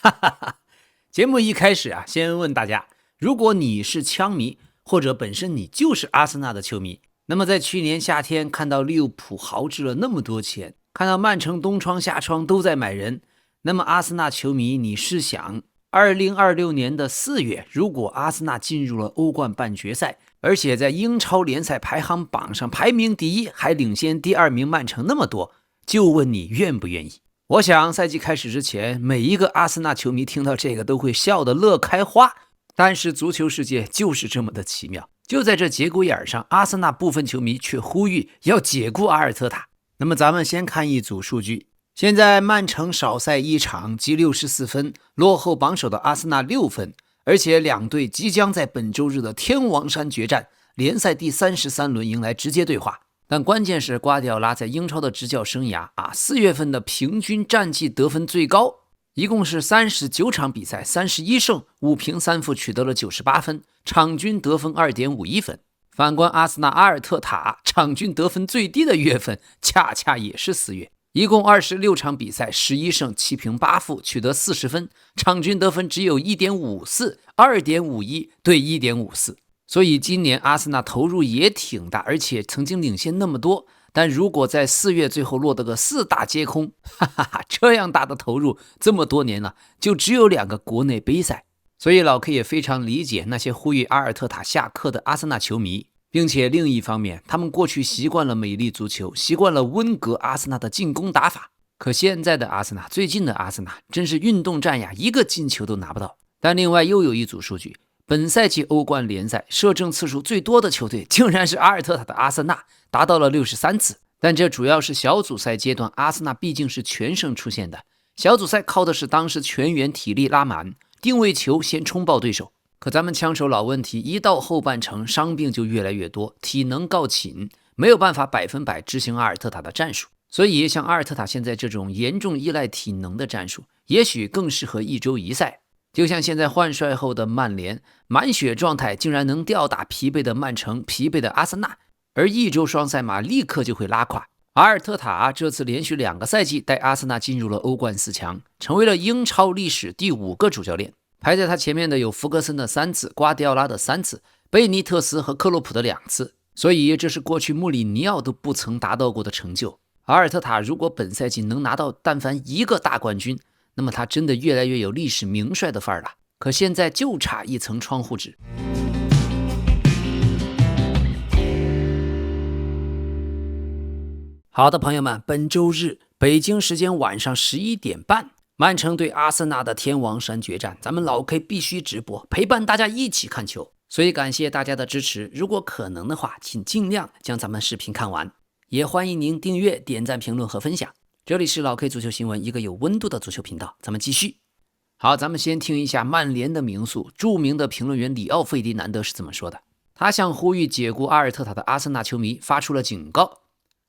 哈哈哈！節目一開始先問大家，如果你是槍迷，或者本身你就是阿森納的球迷，那麼在去年夏天看到利物浦豪掷了那麼多錢，看到曼城東窗夏窗都在買人，那麼阿森納球迷，你是想2026年的4月，如果阿森納進入了歐冠半決賽，而且在英超聯賽排行榜上排名第一，還領先第2名曼城那麼多，就問你願不願意？我想賽季開始之前，每一個阿森納球迷聽到這個都會笑得樂開花。但是足球世界就是這麼的奇妙，就在這節骨眼上，阿森納部分球迷卻呼籲要解雇阿爾特塔。那麼咱們先看一組數據，現在曼城少賽1場積64分，落後榜首的阿森納6分，而且两隊即將在本周日的天王山決戰聯賽第33輪迎來直接對話。但關鍵是瓜迪奧拉在英超的執教生涯4月份的平均戰績得分最高，一共是39場比賽31勝5平3負，取得了98分，場均得分 2.51 分。反觀阿森納阿爾特塔，场均得分最低的月份恰恰也是4月，一共26场比賽11勝7平8負，取得40分，场均得分只有 1.54 2.51对 1.54。所以今年阿森納投入也挺大，而且曾经領先那麼多，但如果在4月最後落得個4大皆空，這樣大的投入這麼多年了，就只有2個國內杯賽。所以老 K 也非常理解那些呼籲阿爾特塔下課的阿森納球迷，並且另一方面，他們過去習慣了美麗足球，習慣了溫格阿森納的進攻打法，可現在的阿森納，最近的阿森納真是運動戰呀，一個進球都拿不到。但另外又有一組數據，本賽季歐冠聯賽射正次數最多的球隊竟然是阿爾特塔的阿森納，達到了63次。但這主要是小組賽階段，阿森納畢竟是全勝出現的，小組賽靠的是當時全員體力拉滿，定位球先衝爆對手。可咱們槍手老問題，一到後半程傷病就越來越多，體能告罄，沒有辦法100%執行阿爾特塔的戰術。所以像阿爾特塔現在這種嚴重依賴體能的戰術，也許更適合一周一賽。就像現在換帥後的曼聯，滿血狀態竟然能吊打疲憊的曼城、疲憊的阿森納，而一周雙賽馬立刻就會拉垮。阿爾特塔這次連續2個賽季帶阿森納進入了歐冠4強，成為了英超歷史第5個主教練。排在他前面的有弗格森的3次、瓜迪奧拉的3次、貝尼特斯和克洛普的2次，所以這是過去穆里尼奧都不曾達到過的成就。阿爾特塔如果本賽季能拿到但凡1個大冠軍，那麼他真的越來越有歷史名帥的範兒了。可現在就差一層窗戶紙。好的，朋友們，本周日北京時間晚上11點半，曼城對阿森納的天王山決戰，咱們老 K 必須直播，陪伴大家一起看球。所以感謝大家的支持，如果可能的話，請盡量將咱們視頻看完，也歡迎您訂閱、點讚、評論和分享。這裡是老 K 足球新聞，一個有溫度的足球頻道，咱們繼續。好，咱們先聽一下曼聯的名宿、著名的評論員里奧費迪南德是怎麼說的。他向呼籲解雇阿爾特塔的阿森納球迷發出了警告。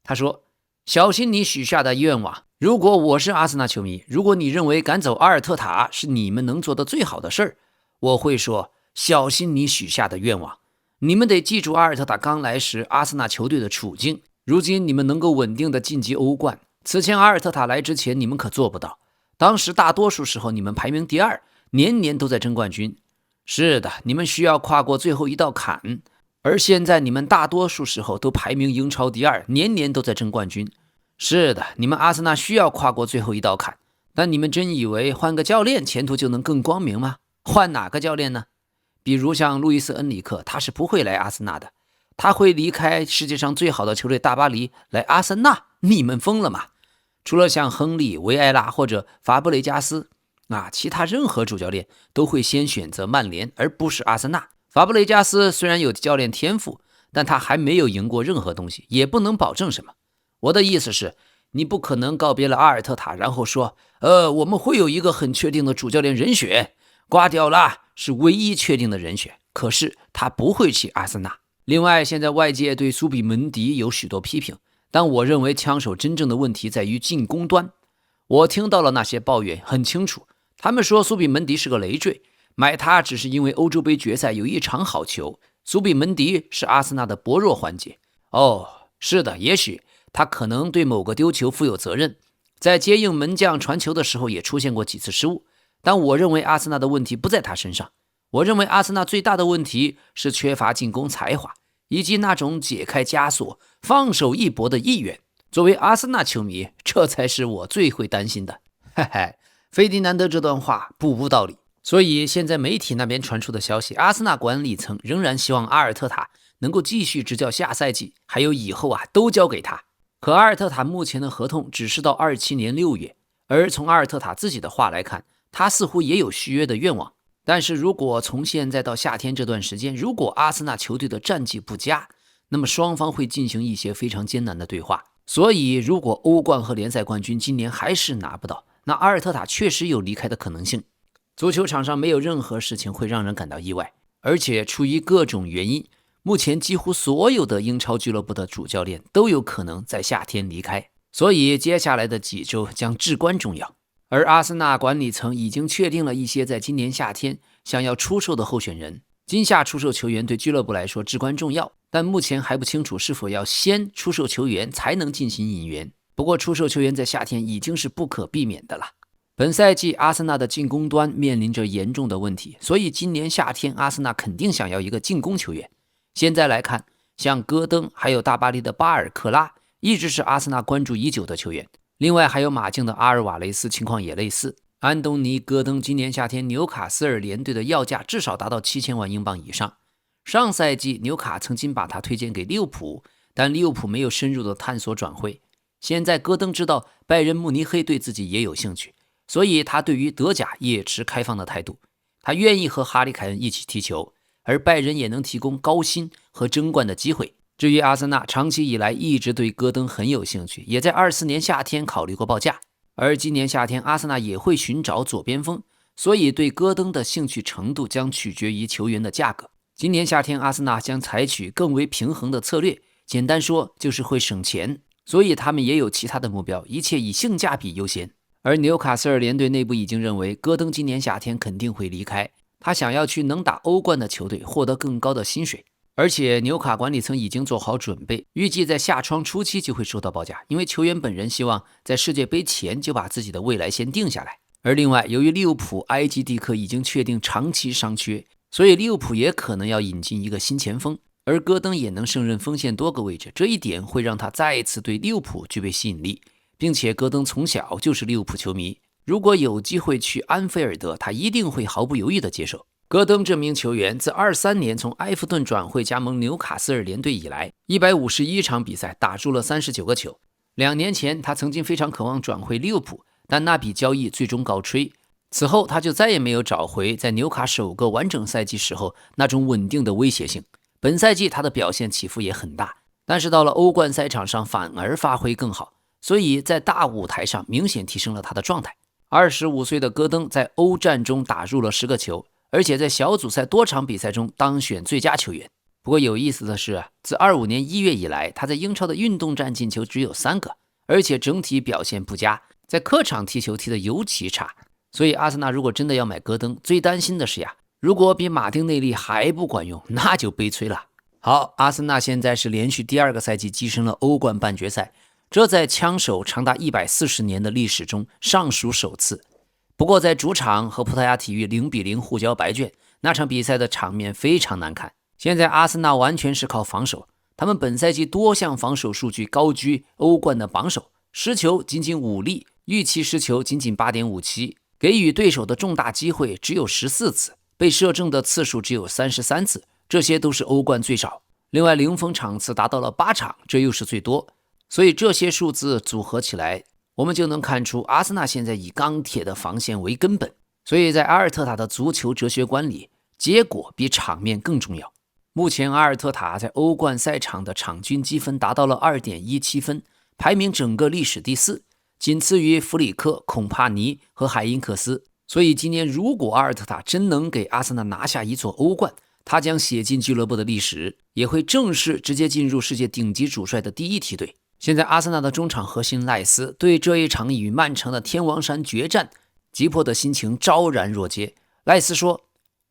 他說：小心你許下的願望，如果我是阿森納球迷，如果你認為趕走阿爾特塔是你們能做的最好的事兒，我會說小心你許下的願望。你們得記住阿爾特塔剛來時阿森納球隊的處境，如今你們能夠穩定的晉級歐冠，此前阿爾特塔來之前你們可做不到，當時大多數時候你們排名第2，年年都在爭冠軍。是的，你們需要跨過最後一道坎，而現在你們大多數時候都排名英超第2，年年都在爭冠軍。是的，你们阿森納需要跨過最後一道坎，但你們真以為換個教練前途就能更光明嗎？換哪個教練呢？比如像路易斯·恩里克，他是不會來阿森納的，他會離開世界上最好的球隊大巴黎來阿森納？你們瘋了嗎？除了像亨利、維埃拉或者法布雷加斯，其他任何主教練都会先選擇曼聯而不是阿森納。法布雷加斯雖然有教練天賦，但他還沒有贏過任何東西，也不能保證什麼。我的意思是，你不可能告別了阿爾特塔，然後說我們會有一個很確定的主教練人選，瓜迪奧拉是唯一確定的人選，可是他不會去阿森納。另外，現在外界對蘇比門迪有許多批評，但我認為槍手真正的問題在於進攻端。我聽到了那些抱怨，很清楚，他們說蘇比門迪是個累赘，買他只是因為歐洲杯決賽有一場好球，蘇比門迪是阿森納的薄弱環節。是的，也許他可能對某個丟球負有責任，在接應門將傳球的時候也出現過幾次失誤，但我認為阿森納的問題不在他身上。我認為阿森納最大的問題是缺乏進攻才華，以及那種解開枷鎖、放手一搏的意願。作為阿森納球迷，這才是我最會擔心的。嘿嘿，費迪南德這段話不無道理。所以現在媒體那邊傳出的消息，阿森納管理層仍然希望阿爾特塔能夠繼續執教下賽季，還有以後都交給他。可阿爾特塔目前的合同只是到27年6月，而從阿爾特塔自己的話來看，他似乎也有續約的願望。但是如果從現在到夏天這段時間，如果阿森納球隊的戰績不佳，那麼雙方會進行一些非常艱難的對話。所以如果歐冠和聯賽冠軍今年還是拿不到，那阿爾特塔確實有離開的可能性。足球場上沒有任何事情會讓人感到意外，而且出於各種原因，目前幾乎所有的英超俱樂部的主教練都有可能在夏天離開，所以接下來的幾周將至關重要。而阿森納管理層已經確定了一些在今年夏天想要出售的候選人。今夏出售球員对俱樂部来說至關重要，但目前還不清楚是否要先出售球员才能進行引援。不過出售球員在夏天已經是不可避免的了。本賽季阿森納的進攻端面臨着嚴重的問題，所以今年夏天阿森納肯定想要一個進攻球員。現在來看，像戈登還有大巴黎的巴爾克拉一直是阿森納關注已久的球員，另外還有馬竞的阿爾瓦雷斯情況也類似。安東尼·戈登今年夏天紐卡斯尔联队的要價至少達到7000萬英鎊以上。上賽季紐卡曾經把他推薦給利物浦，但利物浦沒有深入的探索轉會。現在戈登知道拜仁慕尼黑對自己也有興趣，所以他對於德甲也持開放的態度。他願意和哈里凱恩一起踢球，而拜仁也能提供高薪和爭冠的機會。至於阿森納，長期以來一直對戈登很有興趣，也在24年夏天考慮過報價。而今年夏天阿森納也會尋找左邊鋒，所以對戈登的興趣程度將取決於球員的價格。今年夏天阿森納將採取更為平衡的策略，簡單說就是會省錢，所以他們也有其他的目標，一切以性價比優先。而紐卡斯爾聯隊內部已經認為戈登今年夏天肯定會離開，他想要去能打歐冠的球隊，獲得更高的薪水。而且紐卡管理層已經做好準備，預計在夏窗初期就會收到報價，因為球員本人希望在世界杯前就把自己的未來先定下來。而另外，由於利物浦埃及蒂克已經確定長期傷缺，所以利物浦也可能要引進一個新前鋒，而戈登也能胜任锋線多個位置，這一點會讓他再一次對利物浦具備吸引力。並且戈登從小就是利物浦球迷，如果有機會去安菲尔德，他一定会毫不猶豫地接受。戈登這名球員自23年從埃弗頓轉會加盟紐卡斯爾聯隊以來，151場比賽打入了39個球。2年前他曾經非常渴望轉會利物浦，但那筆交易最終告吹。此後他就再也沒有找回在紐卡首個完整賽季時候那種穩定的威脅性。本賽季他的表現起伏也很大，但是到了歐冠赛場上反而發揮更好，所以在大舞台上明顯提升了他的狀態。25歲的戈登在歐戰中打入了10個球，而且在小組賽多場比賽中當選最佳球員。不過有意思的是，自25年1月以來，他在英超的運動戰進球只有3個，而且整體表現不佳，在客場踢球踢得尤其差。所以阿森納如果真的要買戈登，最擔心的是如果比馬丁內利還不管用，那就悲催了。好，阿森納現在是連續第2個賽季躋身了歐冠半決賽，這在槍手長達140年的歷史中尚屬首次。不過在主場和葡萄牙體育0-0互交白卷，那場比赛的場面非常難看。現在阿森納完全是靠防守，他們本賽季多項防守數据高居歐冠的榜首，失球僅僅5粒，預期失球僅僅 8.57， 給予對手的重大機會只有14次，被射正的次數只有33次，這些都是歐冠最少。另外零封場次達到了8場，這又是最多。所以這些數字組合起來，我們就能看出阿森納現在以鋼鐵的防線為根本。所以在阿爾特塔的足球哲學觀裡，結果比場面更重要。目前阿爾特塔在歐冠賽場的場均積分達到了 2.17 分，排名整個歷史第4，僅次於弗里克、孔帕尼和海因克斯。所以今年如果阿爾特塔真能給阿森納拿下一座歐冠，他將寫進俱樂部的歷史，也會正式直接進入世界頂級主帥的第1梯隊。現在阿森納的中場核心賴斯對這一場與曼城的天王山決戰急迫的心情昭然若揭。賴斯說，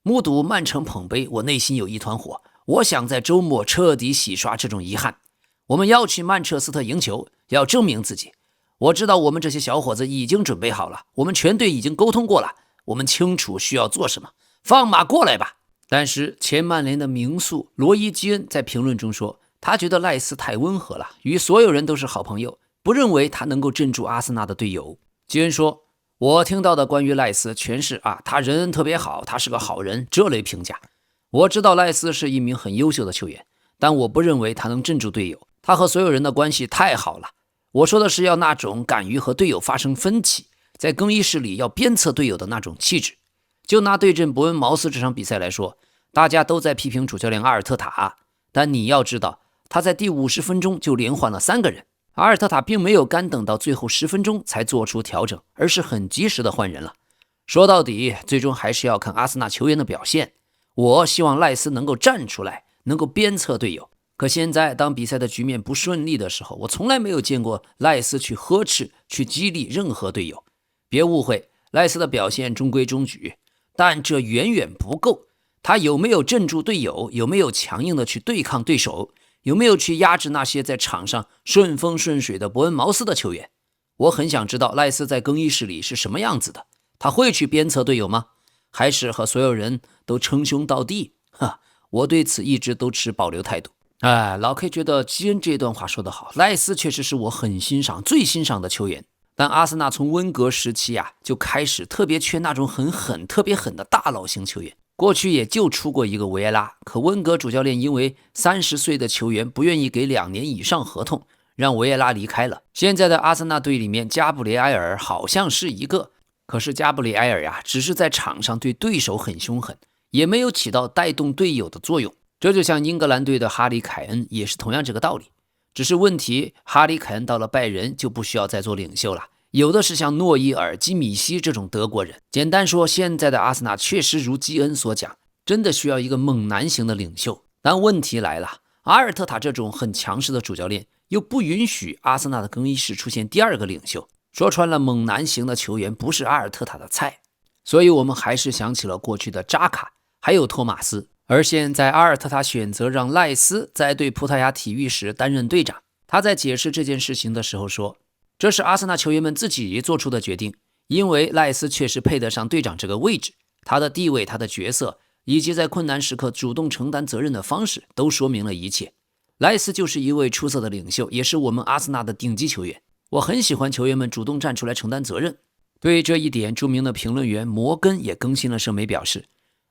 目睹曼城捧杯，我內心有一團火，我想在周末徹底洗刷這種遺憾。我們要去曼徹斯特贏球，要證明自己。我知道我們這些小伙子已經準備好了，我們全隊已經溝通過了，我們清楚需要做什麼，放馬過來吧。但是前曼聯的名宿羅伊·基恩在評論中說，他覺得赖斯太溫和了，與所有人都是好朋友，不認為他能夠鎮住阿森納的隊友。基恩說，我聽到的關於賴斯全是他人特別好，他是個好人這類評價。我知道賴斯是一名很優秀的球員，但我不認為他能鎮住隊友，他和所有人的關係太好了。我說的是要那種敢於和隊友發生分歧，在更衣室裡要鞭策队友的那种气質。就拿对阵伯恩茅斯这场比赛来说，大家都在批評主教練阿爾特塔，但你要知道，他在第50分鐘就連換了3個人。阿爾特塔並沒有乾等到最後10分鐘才做出調整，而是很及時的換人了。說到底，最終還是要看阿森納球員的表現。我希望賴斯能夠站出來，能夠鞭策隊友。可現在當比賽的局面不順利的時候，我從來沒有見過賴斯去呵斥、去激勵任何隊友。別誤會，賴斯的表現中規中矩，但這遠遠不夠。他有沒有鎮住隊友？有沒有強硬的去對抗對手？有沒有去壓制那些在場上順風順水的伯恩茅斯的球員？我很想知道賴斯在更衣室裡是什麼樣子的。他會去鞭策隊友嗎？還是和所有人都稱兄道弟？我對此一直都持保留態度。老 K 覺得基恩這段話說得好，賴斯確實是我很欣賞、最欣賞的球員。但阿森納從溫格時期就開始特別缺那種特別狠的大佬型球員。過去也就出過一個維埃拉，可溫格主教練因為30歲的球員不願意給2年以上合同，讓維埃拉離開了。現在的阿森納隊裡面，加布里埃爾好像是一個，可是加布里埃爾只是在場上對對手很凶狠，也沒有起到帶動隊友的作用。這就像英格蘭隊的哈里凱恩也是同樣這個道理。只是問題，哈里凱恩到了拜仁就不需要再做領袖了，有的是像諾伊爾、基米希這種德國人。簡單說，現在的阿森納確實如基恩所講，真的需要一個猛男型的領袖。但問題來了，阿爾特塔這種很強勢的主教練又不允許阿森納的更衣室出現第二個領袖。說穿了，猛男型的球員不是阿爾特塔的菜。所以我們還是想起了過去的扎卡，還有托馬斯。而現在阿爾特塔選擇讓賴斯在對葡萄牙體育時擔任隊長。他在解釋這件事情的時候說，這是阿森納球員們自己做出的決定，因為賴斯確實配得上隊長這個位置，他的地位、他的角色，以及在困難時刻主動承擔責任的方式，都說明了一切。賴斯就是一位出色的領袖，也是我們阿森納的頂級球員。我很喜歡球員們主動站出來承擔責任。對這一點，著名的評論員摩根也更新了聲明，表示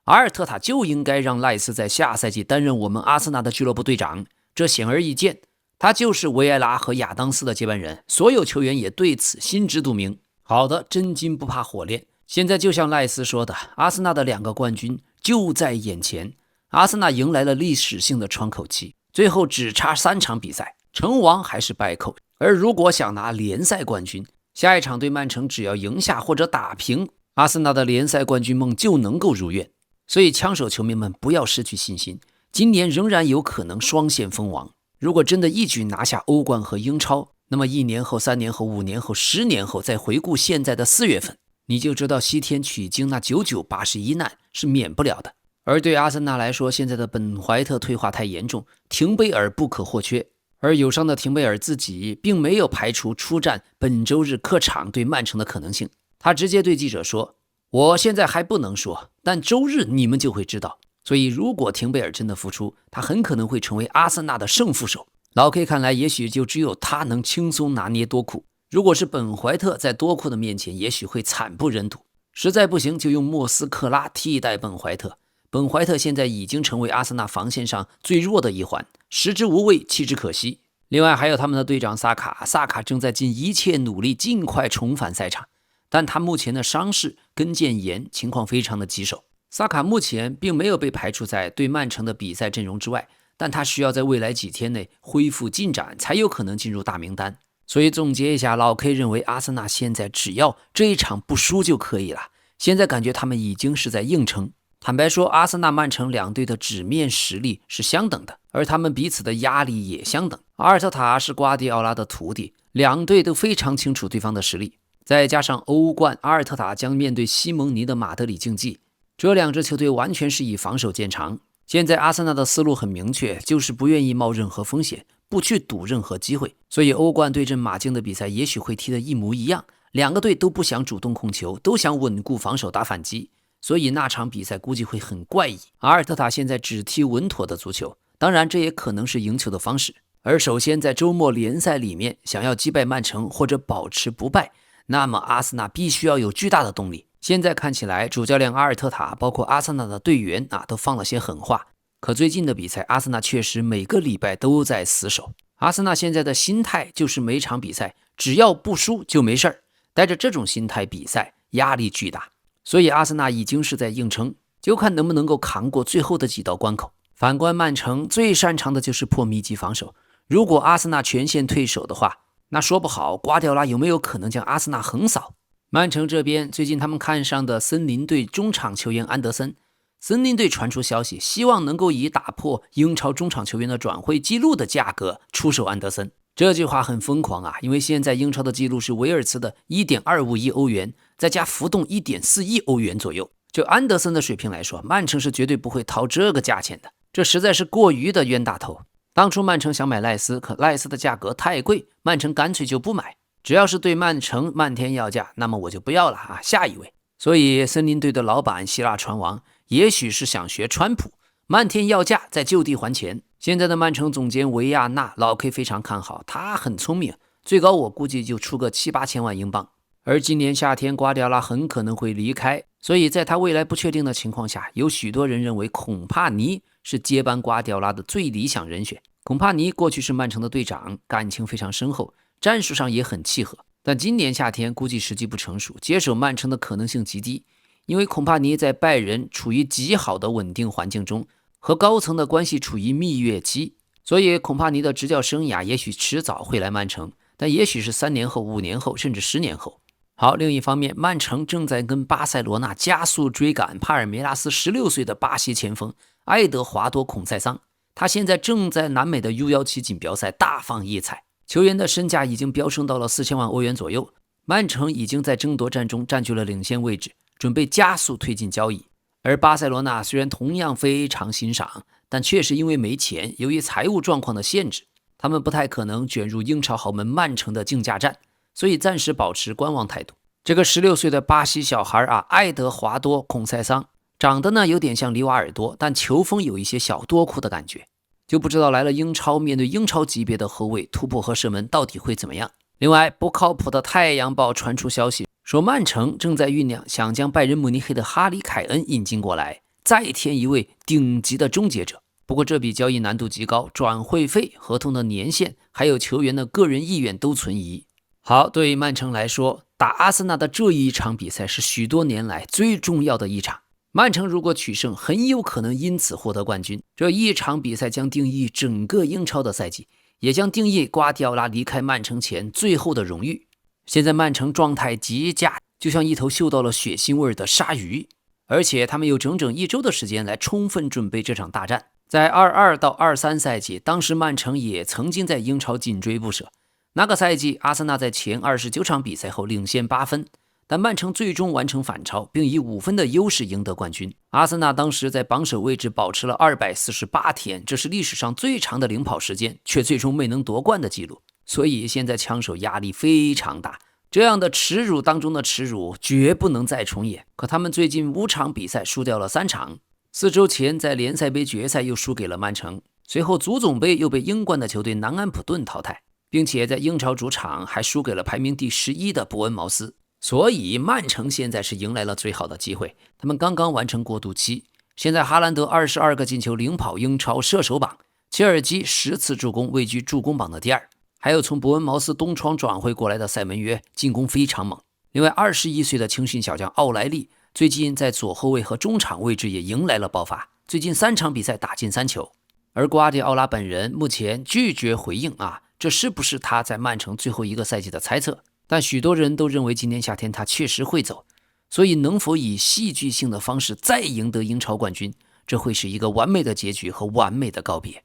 阿爾特塔就應該讓賴斯在下賽季擔任我們阿森納的俱樂部隊長，這顯而易見，他就是維埃拉和亞當斯的接班人，所有球員也對此心知肚明。好的，真金不怕火煉。現在就像賴斯說的，阿森納的2個冠軍就在眼前，阿森納迎來了歷史性的窗口期，最後只差3場比賽，成王還是敗寇。而如果想拿聯賽冠軍，下一場對曼城只要贏下或者打平，阿森納的聯賽冠軍夢就能夠如願。所以槍手球迷們不要失去信心，今年仍然有可能雙線封王。如果真的一舉拿下歐冠和英超，那麼1年後、3年後、5年後、10年後，再回顧現在的4月份，你就知道西天取經那9981難是免不了的。而對阿森納來說，現在的本懷特退化太嚴重，廷貝爾不可或缺。而有傷的廷貝爾自己並沒有排除出戰本周日客場對曼城的可能性。他直接对記者說，我現在還不能說，但周日你們就會知道。所以如果廷贝爾真的復出，他很可能會成為阿森納的勝負手。老 K 看來，也許就只有他能輕鬆拿捏多庫。如果是本懷特在多庫的面前，也许会慘不忍睹。實在不行，就用莫斯克拉替代本懷特。本懷特現在已經成為阿森納防線上最弱的一環，食之無味，棄之可惜。另外還有他們的隊長薩卡正在盡一切努力盡快重返賽場，但他目前的傷勢跟腱炎，情況非常的棘手。薩卡目前並沒有被排除在對曼城的比賽陣容之外，但他需要在未來幾天內恢復進展，才有可能進入大名单。所以總結一下，老 K 認為阿森納現在只要這一場不輸就可以了。現在感覺他們已經是在硬撐。坦白說，阿森納、曼城兩隊的紙面實力是相等的，而他們彼此的壓力也相等。阿爾特塔是瓜迪奧拉的徒弟，兩隊都非常清楚對方的實力。再加上歐冠，阿爾特塔將面對西蒙尼的马德里競技，這兩支球隊完全是以防守見長。現在阿森納的思路很明確，就是不願意冒任何風險，不去賭任何機會。所以歐冠對陣馬競的比賽也許會踢得一模一樣，兩個隊都不想主動控球，都想穩固防守打反擊，所以那場比賽估計會很怪異。阿爾特塔現在只踢穩妥的足球，當然這也可能是贏球的方式。而首先在周末聯賽裡面想要擊敗曼城或者保持不敗，那麼阿森納必須要有巨大的動力。現在看起來主教練阿爾特塔包括阿森納的隊員都放了些狠話，可最近的比賽阿森納確實每個禮拜都在死守。阿森納現在的心態就是每場比賽只要不輸就沒事兒，帶着這種心態比賽壓力巨大，所以阿森納已經是在硬撐，就看能不能夠扛過最後的幾道關口。反觀曼城最擅長的就是破密集防守，如果阿森納全線退守的話，那說不好瓜迪奧拉有沒有可能将阿森納橫掃。曼城這邊最近他們看上的森林隊中場球員安德森，森林隊傳出消息，希望能夠以打破英超中场球員的轉會記錄的價格出售安德森。這句話很瘋狂因為現在英超的記錄是維爾茨的 1.25 億歐元，再加浮動 1.4 億歐元左右。就安德森的水平來說，曼城是絕對不會掏這個價錢的，這實在是過於的冤大頭。當初曼城想買賴斯，可賴斯的價格太貴，曼城乾脆就不買。只要是对曼城漫天要價，那麼我就不要了下一位。所以森林队的老板希腊船王也許是想學川普，漫天要價再就地還錢。現在的曼城總監維亞納老 K 非常看好，他很聰明，最高我估計就出個7-8千萬英鎊。而今年夏天瓜迪奧拉很可能會離開，所以在他未來不確定的情況下，有許多人認為孔帕尼是接班瓜迪奧拉的最理想人選。孔帕尼過去是曼城的隊長，感情非常深厚，戰術上也很契合，但今年夏天估計時機不成熟，接手曼城的可能性極低，因為孔帕尼在拜仁處於極好的穩定環境中，和高層的關係處於蜜月期，所以孔帕尼的執教生涯也許遲早會來曼城，但也許是3年後、5年後，甚至10年後。好，另一方面，曼城正在跟巴塞羅那加速追趕帕爾梅拉斯16歲的巴西前鋒愛德華多·孔塞桑，他現在正在南美的 U17 錦標賽大放異彩，球員的身價已經飆升到了4000萬歐元左右，曼城已經在爭奪戰中佔據了領先位置，準備加速推進交易。而巴塞羅那雖然同樣非常欣賞，但確實因為沒錢，由於財務狀況的限制，他們不太可能捲入英超豪門曼城的競價戰，所以暫時保持觀望態度。這個16歲的巴西小孩愛德華多·孔塞桑長得呢有點像里瓦爾多，但球風有一些小多庫的感覺，就不知道來了英超，面對英超級別的後衛，突破和射門到底會怎麼樣。另外，不靠譜的太陽報傳出消息，說曼城正在醞釀想將拜仁慕尼黑的哈里凱恩引進過來，再添一位頂級的終結者。不過這筆交易難度極高，轉會費、合同的年限還有球員的個人意願都存疑。好，對曼城來說，打阿森納的這一場比賽是許多年來最重要的一場。曼城如果取勝，很有可能因此獲得冠軍。這一場比賽將定義整個英超的賽季，也將定義瓜迪奧拉離開曼城前最後的榮譽。現在曼城狀態極佳，就像一頭嗅到了血腥味的鯊魚，而且他們有整整1周的時間來充分準備這場大戰。在22到23賽季，當時曼城也曾經在英超緊追不捨。那個賽季，阿森納在前29場比賽後領先8分，但曼城最終完成反超，並以5分的優勢贏得冠軍。阿森納當時在榜首位置保持了248天，這是歷史上最長的領跑時間，卻最終沒能奪冠的記錄。所以現在槍手壓力非常大，這樣的恥辱當中的恥辱絕不能再重演。可他們最近5場比賽輸掉了3場，4周前在聯賽杯決賽又輸給了曼城，隨後足總杯又被英冠的球隊南安普頓淘汰，並且在英超主場還輸給了排名第11的伯恩茅斯。所以曼城現在是迎來了最好的機會，他們刚剛完成過渡期，現在哈蘭德22個進球領跑英超射手榜，切爾基10次助攻位居助攻榜的第2，還有從伯恩茅斯東窗轉會過來的塞门約進攻非常猛。另外21歲的青訓小將奧萊利最近在左後衛和中場位置也迎來了爆發，最近3場比賽打進3球。而瓜迪奧拉本人目前拒絕回應這是不是他在曼城最後一個賽季的猜測，但許多人都認為今年夏天他確實會走，所以能否以戲劇性的方式再贏得英超冠軍，這會是一個完美的結局和完美的告別。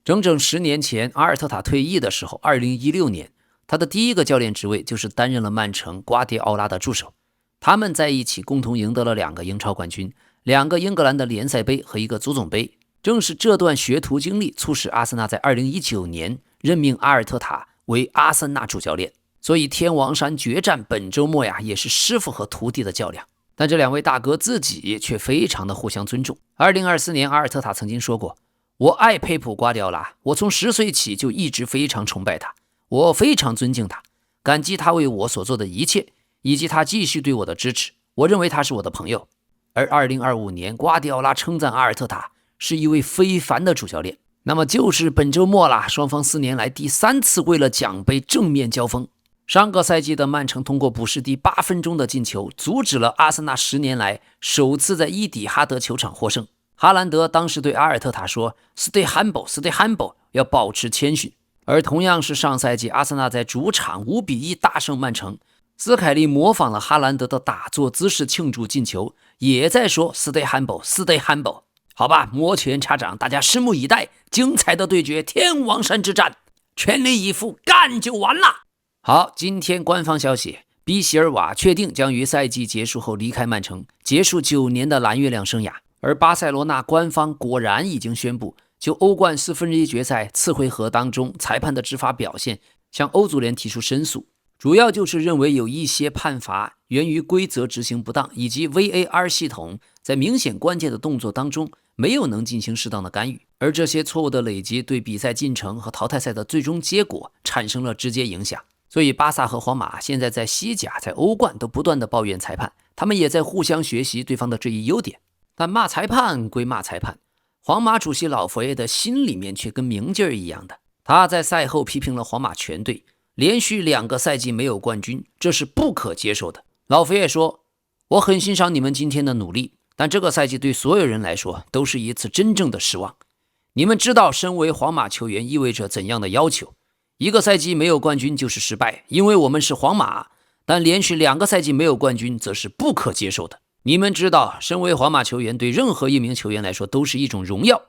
整整10年前阿爾特塔退役的時候，2016年他的第一個教練職位就是擔任了曼城瓜迪奧拉的助手，他們在一起共同贏得了2個英超冠軍，2個英格蘭的聯賽杯和1個足總杯。正是這段學徒經歷促使阿森納在2019年任命阿爾特塔為阿森納主教練。所以天王山決戰本周末呀，也是師傅和徒弟的較量。但這兩位大哥自己卻非常的互相尊重。2024年，阿爾特塔曾經說過：“我愛佩普瓜迪奧拉，我從10歲起就一直非常崇拜他，我非常尊敬他，感激他為我所做的一切，以及他繼續對我的支持。我認為他是我的朋友。”而2025年，瓜迪奧拉稱讚阿爾特塔是一位非凡的主教練。那麼就是本周末啦，雙方4年來第3次為了獎杯正面交鋒。上個賽季的曼城通過補時第8分鐘的進球，阻止了阿森納10年來首次在伊蒂哈德球場獲勝。哈蘭德當時對阿爾特塔說 Stay humble, stay humble， 要保持謙遜。而同樣是上賽季阿森納在主場5-1大勝曼城，斯凱利模仿了哈蘭德的打坐姿勢慶祝進球，也在說 Stay humble, stay humble。 好吧，摩拳擦掌，大家拭目以待精彩的对決，天王山之戰，全力以赴幹就完了。好，今天官方消息，比席尔瓦確定將於賽季結束後離開曼城，結束9年的藍月亮生涯。而巴塞羅那官方果然已經宣布，就歐冠1/4決賽次回合當中裁判的執法表現，向歐足聯提出申訴，主要就是認為有一些判罰源於規則執行不當，以及 VAR 系統在明顯關鍵的動作當中沒有能進行適當的干預，而這些錯誤的累積對比賽進程和淘汰賽的最終結果產生了直接影響。所以巴薩和皇馬現在在西甲、在歐冠都不斷的抱怨裁判，他們也在互相學習對方的這一優點。但罵裁判歸罵裁判，皇馬主席老佛爺的心裡面卻跟明鏡一樣的。他在賽後批評了皇馬全隊，連續2個賽季沒有冠軍，這是不可接受的。老佛爺說：“我很欣賞你們今天的努力，但這個賽季對所有人來說都是一次真正的失望。你們知道身為皇馬球員意味着怎樣的要求？一個賽季沒有冠軍就是失敗，因為我們是皇馬，但連續2個賽季沒有冠軍則是不可接受的。你們知道，身為皇馬球員對任何一名球員來說都是一種榮耀，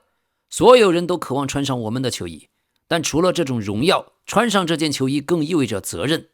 所有人都渴望穿上我們的球衣，但除了這種榮耀，穿上這件球衣更意味着責任，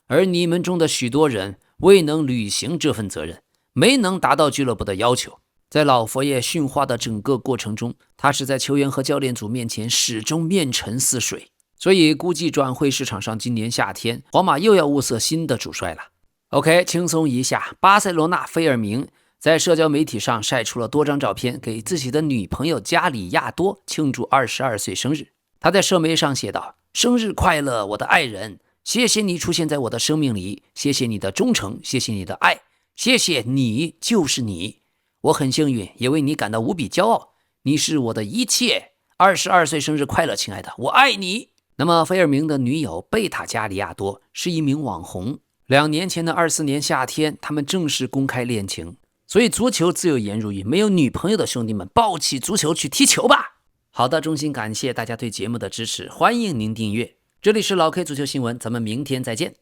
而你們中的許多人未能履行這份責任，沒能達到俱樂部的要求。在老佛爺訓話的整個過程中，他是在球員和教練組面前始終面沉似水。所以估計轉會市場上今年夏天皇馬又要物色新的主帥了。OK， 輕鬆一下，巴塞羅那菲爾明在社交媒體上曬出了多張照片，給自己的女朋友加里亞多慶祝22歲生日。他在社媒上寫道：“生日快樂，我的愛人！謝謝你出現在我的生命裡，謝謝你的忠誠，謝謝你的愛，謝謝你就是你。我很幸運，也為你感到無比驕傲。你是我的一切。22歲生日快樂，親愛的，我愛你。”那麼菲爾明的女友貝塔加里亞多是一名網紅，2年前的24年夏天，他們正式公開戀情。所以足球自有颜如玉，沒有女朋友的兄弟們，抱起足球去踢球吧。好的，衷心感謝大家對節目的支持，歡迎您訂閱。這裡是老 K 足球新聞，咱們明天再見。